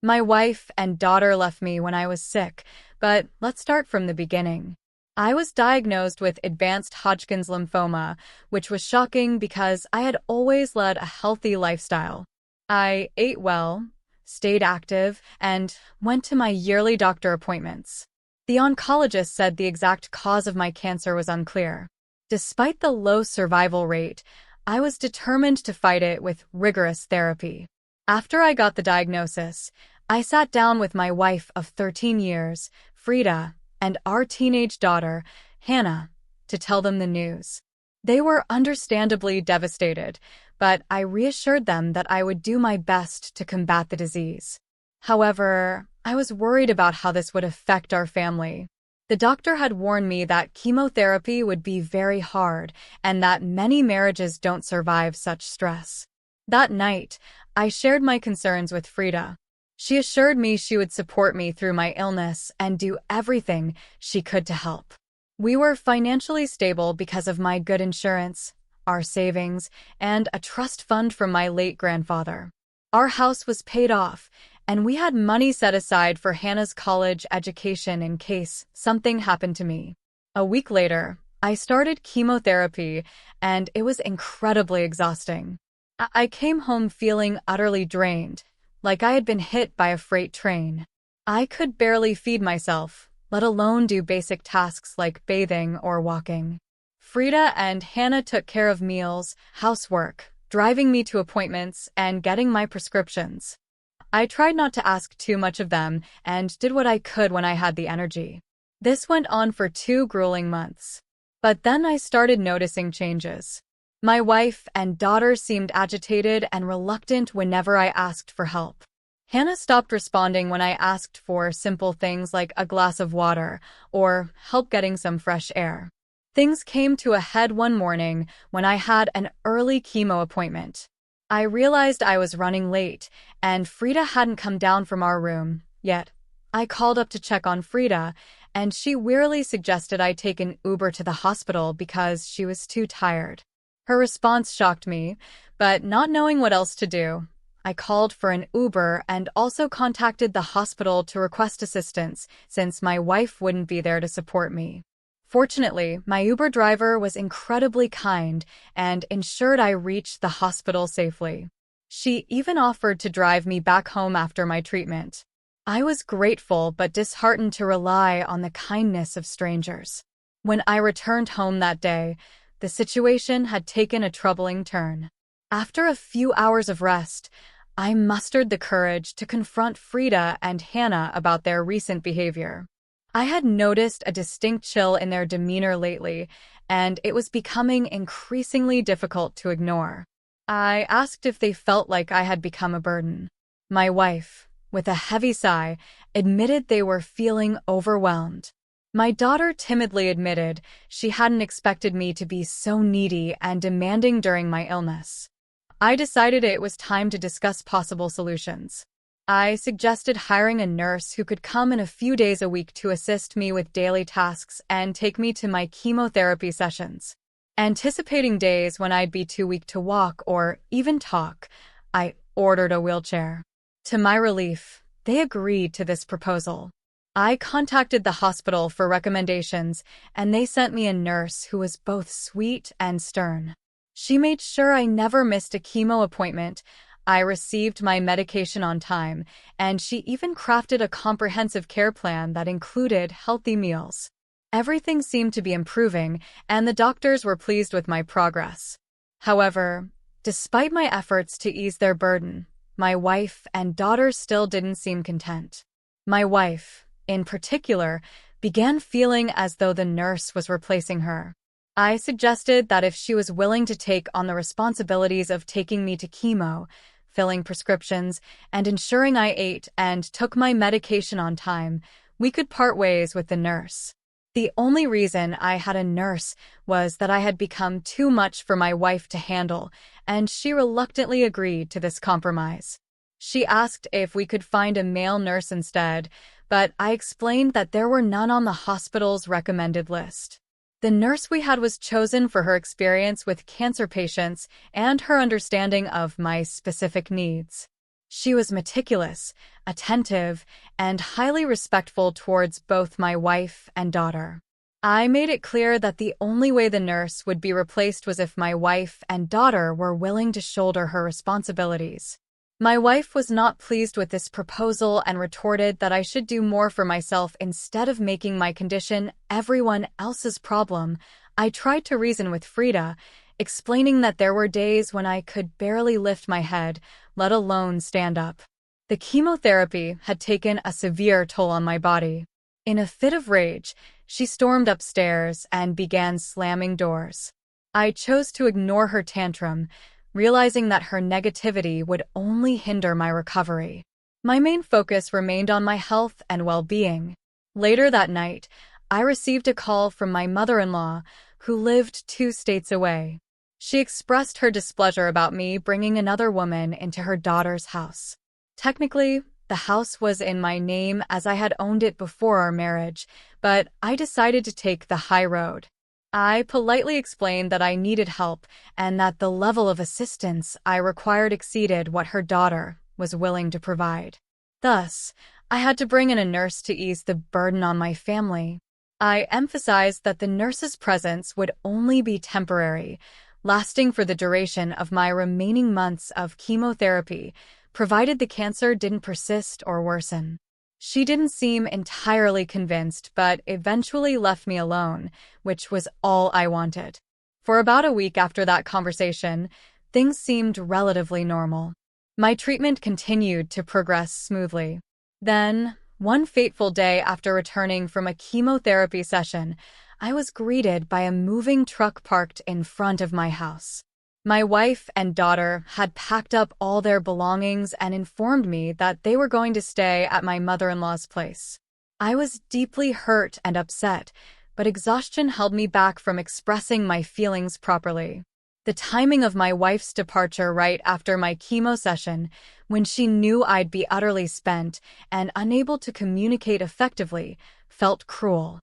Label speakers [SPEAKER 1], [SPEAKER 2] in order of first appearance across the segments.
[SPEAKER 1] My wife and daughter left me when I was sick, but let's start from the beginning. I was diagnosed with advanced Hodgkin's lymphoma, which was shocking because I had always led a healthy lifestyle. I ate well, stayed active, and went to my yearly doctor appointments. The oncologist said the exact cause of my cancer was unclear. Despite the low survival rate, I was determined to fight it with rigorous therapy. After I got the diagnosis, I sat down with my wife of 13 years, Frida, and our teenage daughter, Hannah, to tell them the news. They were understandably devastated, but I reassured them that I would do my best to combat the disease. However, I was worried about how this would affect our family. The doctor had warned me that chemotherapy would be very hard and that many marriages don't survive such stress. That night, I shared my concerns with Frida. She assured me she would support me through my illness and do everything she could to help. We were financially stable because of my good insurance, our savings, and a trust fund from my late grandfather. Our house was paid off, and we had money set aside for Hannah's college education in case something happened to me. A week later, I started chemotherapy, and it was incredibly exhausting. I came home feeling utterly drained, like I had been hit by a freight train. I could barely feed myself, let alone do basic tasks like bathing or walking. Frida and Hannah took care of meals, housework, driving me to appointments, and getting my prescriptions. I tried not to ask too much of them and did what I could when I had the energy. This went on for 2 grueling months. But then I started noticing changes. My wife and daughter seemed agitated and reluctant whenever I asked for help. Hannah stopped responding when I asked for simple things like a glass of water or help getting some fresh air. Things came to a head one morning when I had an early chemo appointment. I realized I was running late, and Frida hadn't come down from our room yet. I called up to check on Frida, and she wearily suggested I take an Uber to the hospital because she was too tired. Her response shocked me, but not knowing what else to do, I called for an Uber and also contacted the hospital to request assistance since my wife wouldn't be there to support me. Fortunately, my Uber driver was incredibly kind and ensured I reached the hospital safely. She even offered to drive me back home after my treatment. I was grateful but disheartened to rely on the kindness of strangers. When I returned home that day, the situation had taken a troubling turn. After a few hours of rest, I mustered the courage to confront Frida and Hannah about their recent behavior. I had noticed a distinct chill in their demeanor lately, and it was becoming increasingly difficult to ignore. I asked if they felt like I had become a burden. My wife, with a heavy sigh, admitted they were feeling overwhelmed. My daughter timidly admitted she hadn't expected me to be so needy and demanding during my illness. I decided it was time to discuss possible solutions. I suggested hiring a nurse who could come in a few days a week to assist me with daily tasks and take me to my chemotherapy sessions. Anticipating days when I'd be too weak to walk or even talk, I ordered a wheelchair. To my relief, they agreed to this proposal. I contacted the hospital for recommendations, and they sent me a nurse who was both sweet and stern. She made sure I never missed a chemo appointment, I received my medication on time, and she even crafted a comprehensive care plan that included healthy meals. Everything seemed to be improving, and the doctors were pleased with my progress. However, despite my efforts to ease their burden, my wife and daughter still didn't seem content. My wife, in particular, began feeling as though the nurse was replacing her. I suggested that if she was willing to take on the responsibilities of taking me to chemo, filling prescriptions, and ensuring I ate and took my medication on time, we could part ways with the nurse. The only reason I had a nurse was that I had become too much for my wife to handle, and she reluctantly agreed to this compromise. She asked if we could find a male nurse instead, but I explained that there were none on the hospital's recommended list. The nurse we had was chosen for her experience with cancer patients and her understanding of my specific needs. She was meticulous, attentive, and highly respectful towards both my wife and daughter. I made it clear that the only way the nurse would be replaced was if my wife and daughter were willing to shoulder her responsibilities. My wife was not pleased with this proposal and retorted that I should do more for myself instead of making my condition everyone else's problem. I tried to reason with Frida, explaining that there were days when I could barely lift my head, let alone stand up. The chemotherapy had taken a severe toll on my body. In a fit of rage, she stormed upstairs and began slamming doors. I chose to ignore her tantrum, realizing that her negativity would only hinder my recovery. My main focus remained on my health and well-being. Later that night, I received a call from my mother-in-law, who lived 2 states away. She expressed her displeasure about me bringing another woman into her daughter's house. Technically, the house was in my name as I had owned it before our marriage, but I decided to take the high road. I politely explained that I needed help and that the level of assistance I required exceeded what her daughter was willing to provide. Thus, I had to bring in a nurse to ease the burden on my family. I emphasized that the nurse's presence would only be temporary, lasting for the duration of my remaining months of chemotherapy, provided the cancer didn't persist or worsen. She didn't seem entirely convinced, but eventually left me alone, which was all I wanted. For about a week after that conversation, things seemed relatively normal. My treatment continued to progress smoothly. Then, one fateful day after returning from a chemotherapy session, I was greeted by a moving truck parked in front of my house. My wife and daughter had packed up all their belongings and informed me that they were going to stay at my mother-in-law's place. I was deeply hurt and upset, but exhaustion held me back from expressing my feelings properly. The timing of my wife's departure right after my chemo session, when she knew I'd be utterly spent and unable to communicate effectively, felt cruel.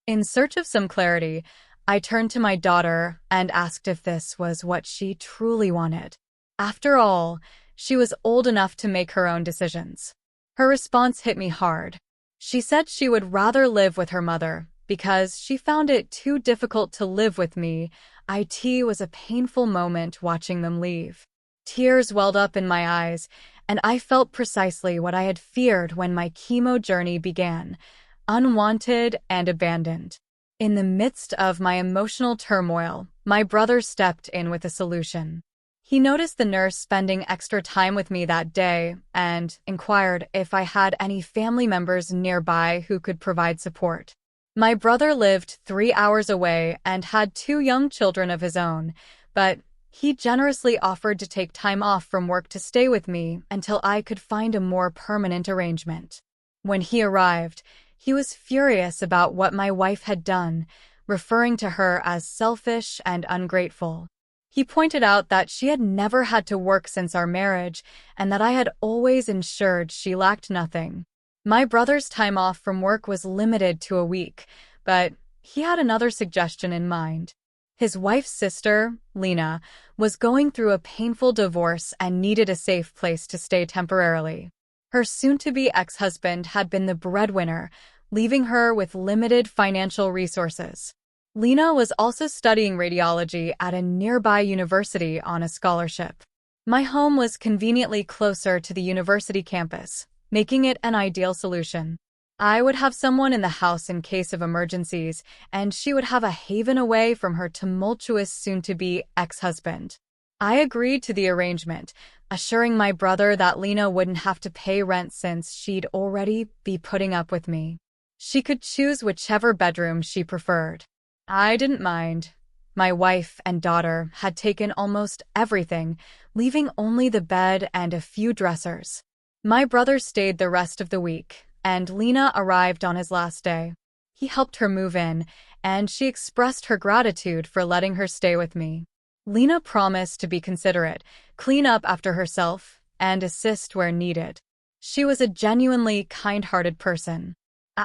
[SPEAKER 1] In search of some clarity, I turned to my daughter and asked if this was what she truly wanted. After all, she was old enough to make her own decisions. Her response hit me hard. She said she would rather live with her mother because she found it too difficult to live with me. It was a painful moment watching them leave. Tears welled up in my eyes, and I felt precisely what I had feared when my chemo journey began: unwanted and abandoned. In the midst of my emotional turmoil, my brother stepped in with a solution. He noticed the nurse spending extra time with me that day and inquired if I had any family members nearby who could provide support. My brother lived 3 hours away and had 2 young children of his own, but he generously offered to take time off from work to stay with me until I could find a more permanent arrangement. When he arrived, he was furious about what my wife had done, referring to her as selfish and ungrateful. He pointed out that she had never had to work since our marriage and that I had always ensured she lacked nothing. My brother's time off from work was limited to a week, but he had another suggestion in mind. His wife's sister, Lena, was going through a painful divorce and needed a safe place to stay temporarily. Her soon-to-be ex-husband had been the breadwinner, leaving her with limited financial resources. Lena was also studying radiology at a nearby university on a scholarship. My home was conveniently closer to the university campus, making it an ideal solution. I would have someone in the house in case of emergencies, and she would have a haven away from her tumultuous soon-to-be ex-husband. I agreed to the arrangement, assuring my brother that Lena wouldn't have to pay rent since she'd already be putting up with me. She could choose whichever bedroom she preferred. I didn't mind. My wife and daughter had taken almost everything, leaving only the bed and a few dressers. My brother stayed the rest of the week, and Lena arrived on his last day. He helped her move in, and she expressed her gratitude for letting her stay with me. Lena promised to be considerate, clean up after herself, and assist where needed. She was a genuinely kind-hearted person.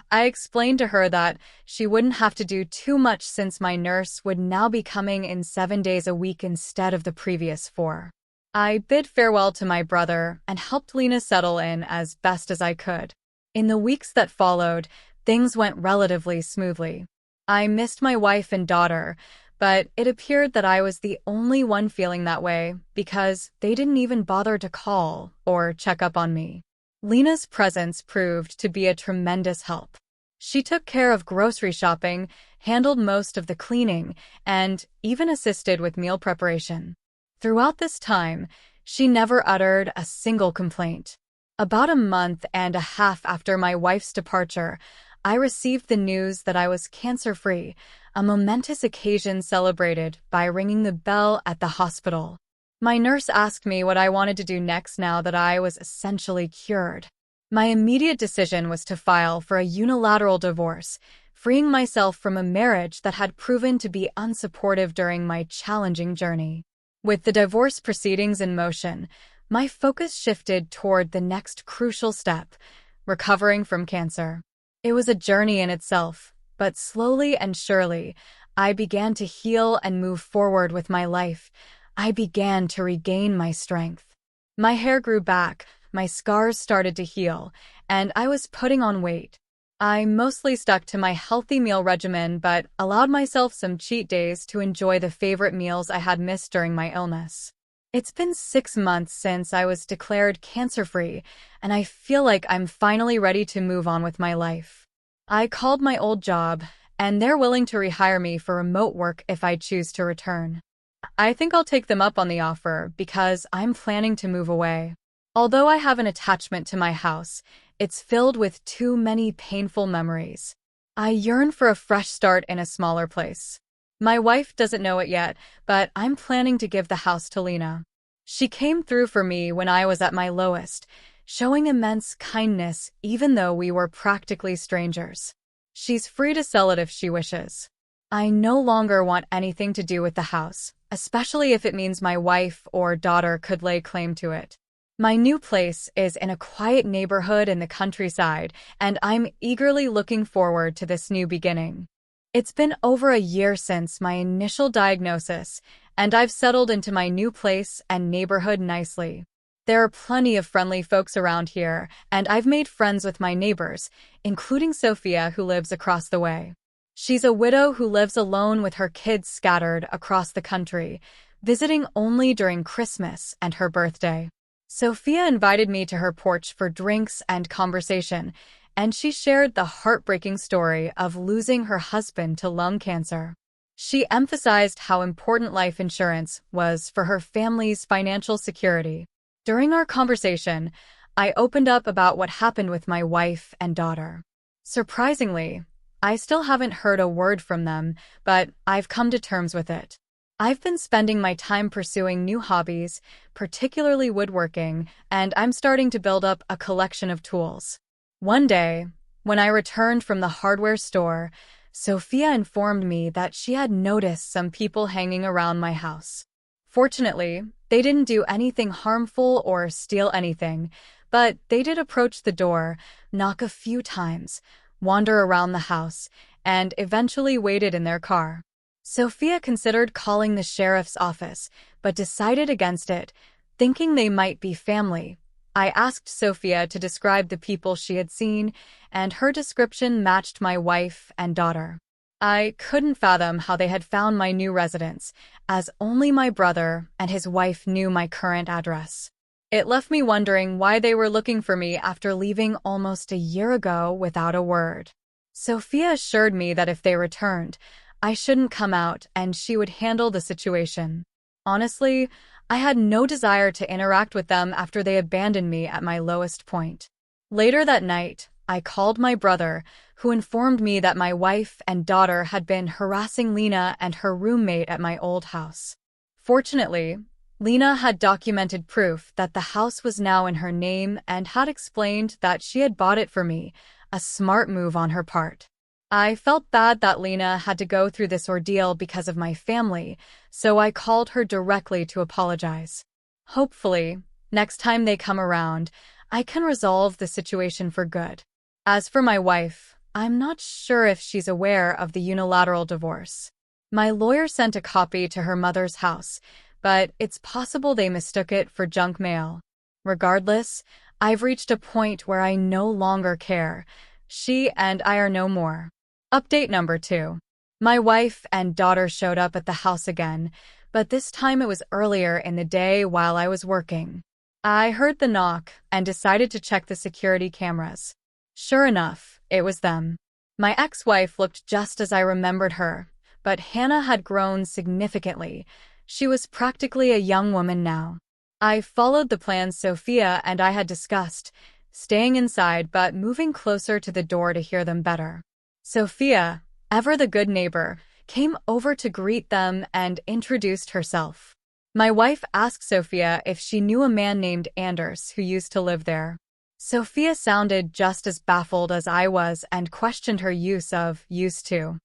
[SPEAKER 1] I explained to her that she wouldn't have to do too much since my nurse would now be coming in 7 days a week instead of the previous 4. I bid farewell to my brother and helped Lena settle in as best as I could. In the weeks that followed, things went relatively smoothly. I missed my wife and daughter, but it appeared that I was the only one feeling that way because they didn't even bother to call or check up on me. Lena's presence proved to be a tremendous help. She took care of grocery shopping, handled most of the cleaning, and even assisted with meal preparation. Throughout this time, she never uttered a single complaint. About a month and a half after my wife's departure, I received the news that I was cancer-free, a momentous occasion celebrated by ringing the bell at the hospital. My nurse asked me what I wanted to do next now that I was essentially cured. My immediate decision was to file for a unilateral divorce, freeing myself from a marriage that had proven to be unsupportive during my challenging journey. With the divorce proceedings in motion, my focus shifted toward the next crucial step, recovering from cancer. It was a journey in itself, but slowly and surely, I began to heal and move forward with my life. I began to regain my strength. My hair grew back, my scars started to heal, and I was putting on weight. I mostly stuck to my healthy meal regimen, but allowed myself some cheat days to enjoy the favorite meals I had missed during my illness. It's been 6 months since I was declared cancer-free, and I feel like I'm finally ready to move on with my life. I called my old job, and they're willing to rehire me for remote work if I choose to return. I think I'll take them up on the offer because I'm planning to move away. Although I have an attachment to my house, it's filled with too many painful memories. I yearn for a fresh start in a smaller place. My wife doesn't know it yet, but I'm planning to give the house to Lena. She came through for me when I was at my lowest, showing immense kindness even though we were practically strangers. She's free to sell it if she wishes. I no longer want anything to do with the house, especially if it means my wife or daughter could lay claim to it. My new place is in a quiet neighborhood in the countryside, and I'm eagerly looking forward to this new beginning. It's been over a year since my initial diagnosis, and I've settled into my new place and neighborhood nicely. There are plenty of friendly folks around here, and I've made friends with my neighbors, including Sophia, who lives across the way. She's a widow who lives alone with her kids scattered across the country, visiting only during Christmas and her birthday. Sophia invited me to her porch for drinks and conversation, and she shared the heartbreaking story of losing her husband to lung cancer. She emphasized how important life insurance was for her family's financial security. During our conversation, I opened up about what happened with my wife and daughter. Surprisingly, I still haven't heard a word from them, but I've come to terms with it. I've been spending my time pursuing new hobbies, particularly woodworking, and I'm starting to build up a collection of tools. One day, when I returned from the hardware store, Sophia informed me that she had noticed some people hanging around my house. Fortunately, they didn't do anything harmful or steal anything, but they did approach the door, knock a few times, wander around the house, and eventually waited in their car. Sophia considered calling the sheriff's office, but decided against it, thinking they might be family. I asked Sophia to describe the people she had seen, and her description matched my wife and daughter. I couldn't fathom how they had found my new residence, as only my brother and his wife knew my current address. It left me wondering why they were looking for me after leaving almost a year ago without a word. Sophia assured me that if they returned, I shouldn't come out and she would handle the situation. Honestly, I had no desire to interact with them after they abandoned me at my lowest point. Later that night, I called my brother, who informed me that my wife and daughter had been harassing Lena and her roommate at my old house. Fortunately, Lena had documented proof that the house was now in her name and had explained that she had bought it for me, a smart move on her part. I felt bad that Lena had to go through this ordeal because of my family, so I called her directly to apologize. Hopefully, next time they come around, I can resolve the situation for good. As for my wife, I'm not sure if she's aware of the unilateral divorce. My lawyer sent a copy to her mother's house, but it's possible they mistook it for junk mail. Regardless, I've reached a point where I no longer care. She and I are no more. Update number 2. My wife and daughter showed up at the house again, but this time it was earlier in the day while I was working. I heard the knock and decided to check the security cameras. Sure enough, it was them. My ex-wife looked just as I remembered her, but Hannah had grown significantly. She was practically a young woman now. I followed the plans Sophia and I had discussed, staying inside but moving closer to the door to hear them better. Sophia, ever the good neighbor, came over to greet them and introduced herself. My wife asked Sophia if she knew a man named Anders who used to live there. Sophia sounded just as baffled as I was and questioned her use of used to.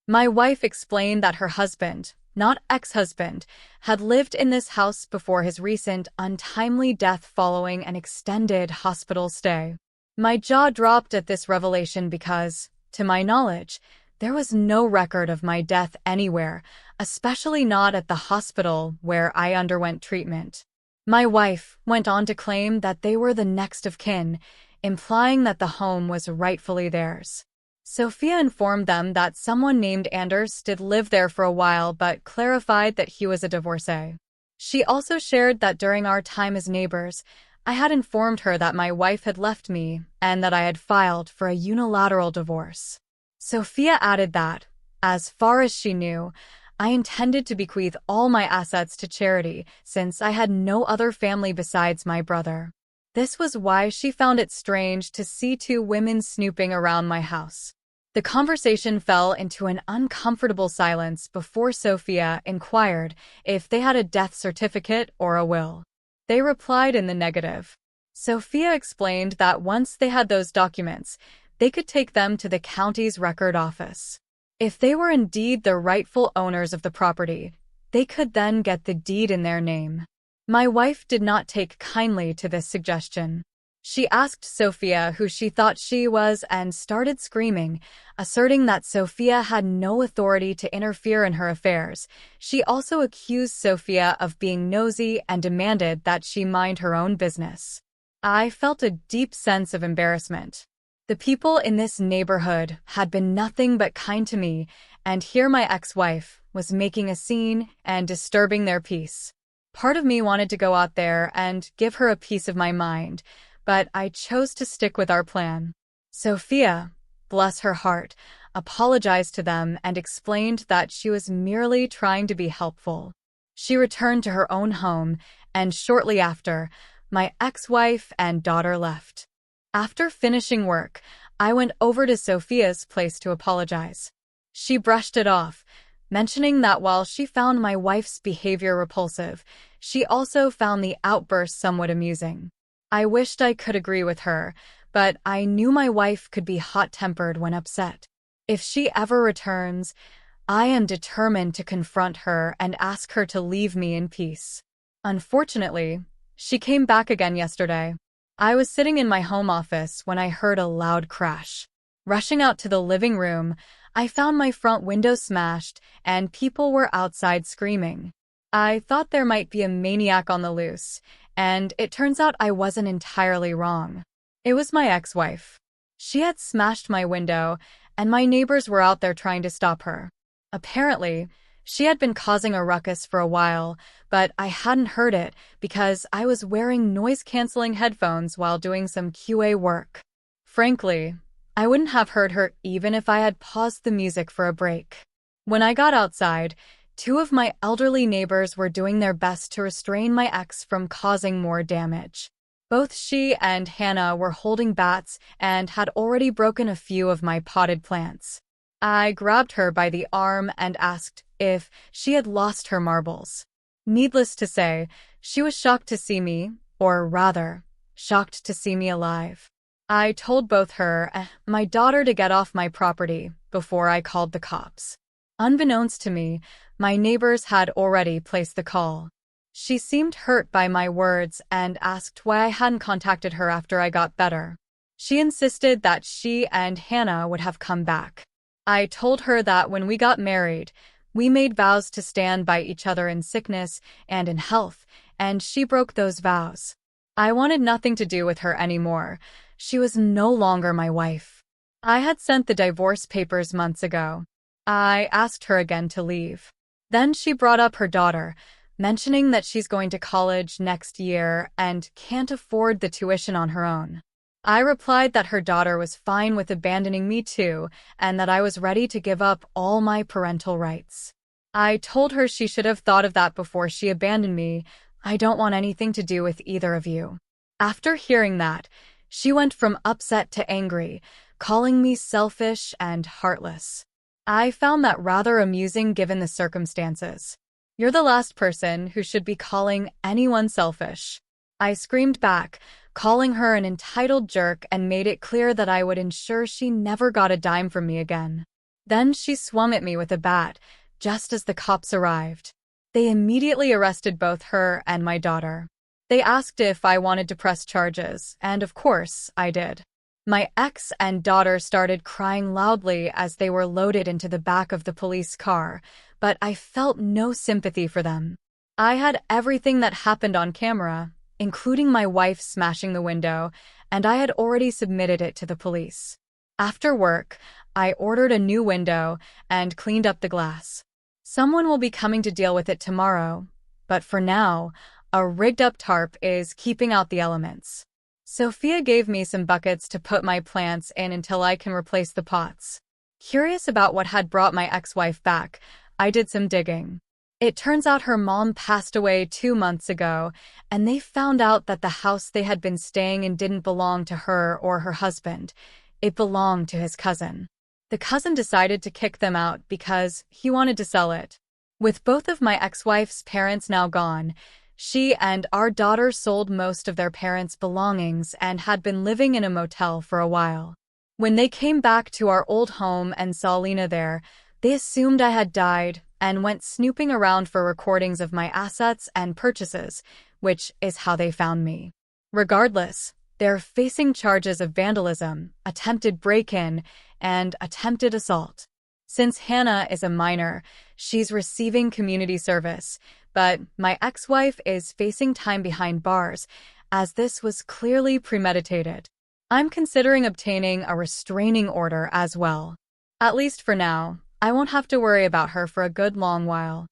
[SPEAKER 1] My wife explained that her husband, not ex-husband, had lived in this house before his recent untimely death following an extended hospital stay. My jaw dropped at this revelation because, to my knowledge, there was no record of my death anywhere, especially not at the hospital where I underwent treatment. My wife went on to claim that they were the next of kin, implying that the home was rightfully theirs. Sophia informed them that someone named Anders did live there for a while but clarified that he was a divorcee. She also shared that during our time as neighbors, I had informed her that my wife had left me and that I had filed for a unilateral divorce. Sophia added that, as far as she knew, I intended to bequeath all my assets to charity since I had no other family besides my brother. This was why she found it strange to see two women snooping around my house. The conversation fell into an uncomfortable silence before Sophia inquired if they had a death certificate or a will. They replied in the negative. Sophia explained that once they had those documents, they could take them to the county's record office. If they were indeed the rightful owners of the property, they could then get the deed in their name. My wife did not take kindly to this suggestion. She asked Sophia who she thought she was and started screaming, asserting that Sophia had no authority to interfere in her affairs. She also accused Sophia of being nosy and demanded that she mind her own business. I felt a deep sense of embarrassment. The people in this neighborhood had been nothing but kind to me, and here my ex-wife was making a scene and disturbing their peace. Part of me wanted to go out there and give her a piece of my mind, but I chose to stick with our plan. Sophia, bless her heart, apologized to them and explained that she was merely trying to be helpful. She returned to her own home, and shortly after, my ex-wife and daughter left. After finishing work, I went over to Sophia's place to apologize. She brushed it off, mentioning that while she found my wife's behavior repulsive, she also found the outburst somewhat amusing. I wished I could agree with her, but I knew my wife could be hot-tempered when upset. If she ever returns, I am determined to confront her and ask her to leave me in peace. Unfortunately, she came back again yesterday. I was sitting in my home office when I heard a loud crash. Rushing out to the living room, I found my front window smashed and people were outside screaming. I thought there might be a maniac on the loose, and it turns out I wasn't entirely wrong. It was my ex-wife. She had smashed my window, and my neighbors were out there trying to stop her. Apparently, she had been causing a ruckus for a while, but I hadn't heard it because I was wearing noise-canceling headphones while doing some QA work. Frankly, I wouldn't have heard her even if I had paused the music for a break. When I got outside, two of my elderly neighbors were doing their best to restrain my ex from causing more damage. Both she and Hannah were holding bats and had already broken a few of my potted plants. I grabbed her by the arm and asked if she had lost her marbles. Needless to say, she was shocked to see me, or rather, shocked to see me alive. I told both her and my daughter to get off my property before I called the cops. Unbeknownst to me, my neighbors had already placed the call. She seemed hurt by my words and asked why I hadn't contacted her after I got better. She insisted that she and Hannah would have come back. I told her that when we got married, We made vows to stand by each other in sickness and in health, and she broke those vows. I wanted nothing to do with her anymore. She was no longer my wife. I had sent the divorce papers months ago. I asked her again to leave. Then she brought up her daughter, mentioning that she's going to college next year and can't afford the tuition on her own. I replied that her daughter was fine with abandoning me too, and that I was ready to give up all my parental rights. I told her she should have thought of that before she abandoned me. I don't want anything to do with either of you. After hearing that, she went from upset to angry, calling me selfish and heartless. I found that rather amusing given the circumstances. You're the last person who should be calling anyone selfish. I screamed back, calling her an entitled jerk, and made it clear that I would ensure she never got a dime from me again. Then she swung at me with a bat, just as the cops arrived. They immediately arrested both her and my daughter. They asked if I wanted to press charges, and of course, I did. My ex and daughter started crying loudly as they were loaded into the back of the police car, but I felt no sympathy for them. I had everything that happened on camera, including my wife smashing the window, and I had already submitted it to the police. After work, I ordered a new window and cleaned up the glass. Someone will be coming to deal with it tomorrow, but for now, a rigged-up tarp is keeping out the elements. Sophia gave me some buckets to put my plants in until I can replace the pots. Curious about what had brought my ex-wife back, I did some digging. It turns out her mom passed away 2 months ago, and they found out that the house they had been staying in didn't belong to her or her husband. It belonged to his cousin. The cousin decided to kick them out because he wanted to sell it. With both of my ex-wife's parents now gone, she and our daughter sold most of their parents' belongings and had been living in a motel for a while. When they came back to our old home and saw Lena there, they assumed I had died and went snooping around for recordings of my assets and purchases, which is how they found me. Regardless, they're facing charges of vandalism, attempted break-in, and attempted assault. Since Hannah is a minor, she's receiving community service, but my ex-wife is facing time behind bars, as this was clearly premeditated. I'm considering obtaining a restraining order as well. At least for now, I won't have to worry about her for a good long while.